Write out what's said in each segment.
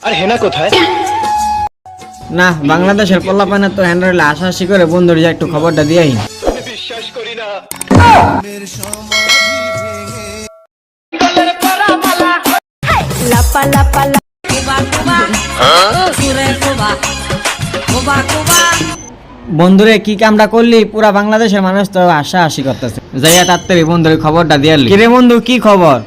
আর হেনা কোথায়? না, বাংলাদেশের পোলাপানের তো হ্যান্ডেলে আশাআশি করে বন্ধুর যে একটু খবরটা দিয়াই। বিশ্বাস করি না। লাপা লাপা কুবা কুবা সুরে কুবা কুবা কুবা। বন্ধুরে কি কামটা করলি, পুরা বাংলাদেশের মানুষ তো আশাআশি করতেছে। যাইয়া তাড়াতাড়ি বন্ধুর খবরটা দিয়ালি। কিরে বন্ধু, কি খবর?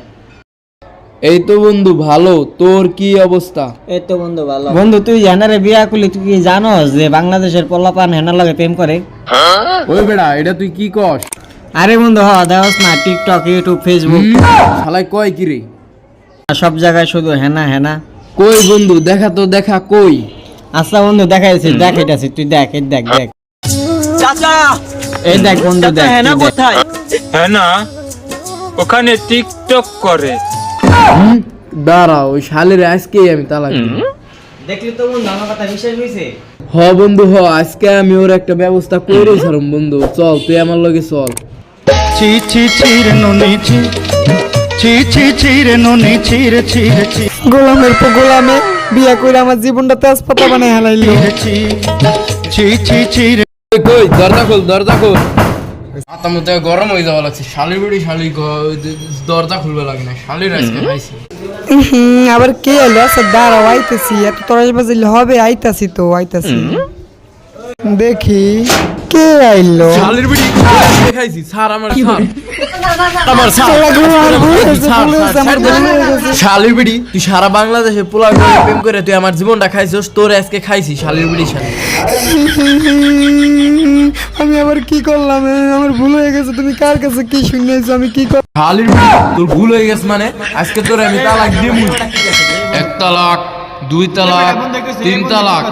এই তো বন্ধু ভালো, তোর কি অবস্থা? এই তো বন্ধু ভালো। বন্ধু তুই হেনারে বিয়া করলি, তুই কি জানোস যে বাংলাদেশের পোলাপান হেনার লগে প্রেম করে? ওই বেড়া, এটা তুই কি কস? আরে বন্ধু দেওস না, টিকটক, ইউটিউব, ফেসবুক শালাই কয় কি রে? সব জায়গায় শুধু হেনা হেনা। কই বন্ধু দেখা তো, দেখা কই? আচ্ছা বন্ধু দেখাইছি, দেখ এটাছি, তুই দেখ, এই দেখ দেখ। চাচা, এই দেখ বন্ধু দেখ। হেনা তুই দেখ। কোথায়? হেনা ওখানে টিকটক করে। দাঁড়া, ওই শালের আজকেই আমি তালাক দিব। দেখলি তো বন্ধু, আমার কথা বিশ্বাস হইছে? হ বন্ধু হ, আজকে আমি ওর একটা ব্যবস্থা করে ছাড়ুম বন্ধু। চল তুই আমার লগে চল। ছি ছি ছিরে ননি ছি ছি ছি ছিরে ননি ছিরে ছিরে ছি গোলামের পর গোলামে বিয়া করে আমার জীবনটা তেজপাতা বানায় হালাইলো। ছি ছি ছি ছিরে কই কই, দরজা খোল, দরজা খোল। মাথা মতো গরম হয়ে যাওয়া লাগছে। শালি বেড়ি শালি দরজা খুলবে লাগে না। শালির আজকে খাইছি। আবার কে এলো? আচ্ছা দাঁড়াও, আইতেছি। এত তরাস বাজিলে হবে? আইতাছি তো, আইতাছি। দেখি কে আইলো। শালির বেড়ি খাইছি। স্যার আমার স্যার, আমার শালির বিড়ি, তুই সারা বাংলাদেশে পোলা করে প্রেম করে তুই আমার জীবনটা খাইছিস। তোর আজকে খাইছি শালির বিড়ি শালি। আমি আবার কি করলাম? আমার ভুল হয়ে গেছে। তুমি কার কাছে কি শুনেছো? আমি কি শালির বিড়ি, তোর ভুল হয়ে গেছে মানে? আজকে তোর আমি তালাক দিমু। 1 তালাক, 2 তালাক, 3 তালাক।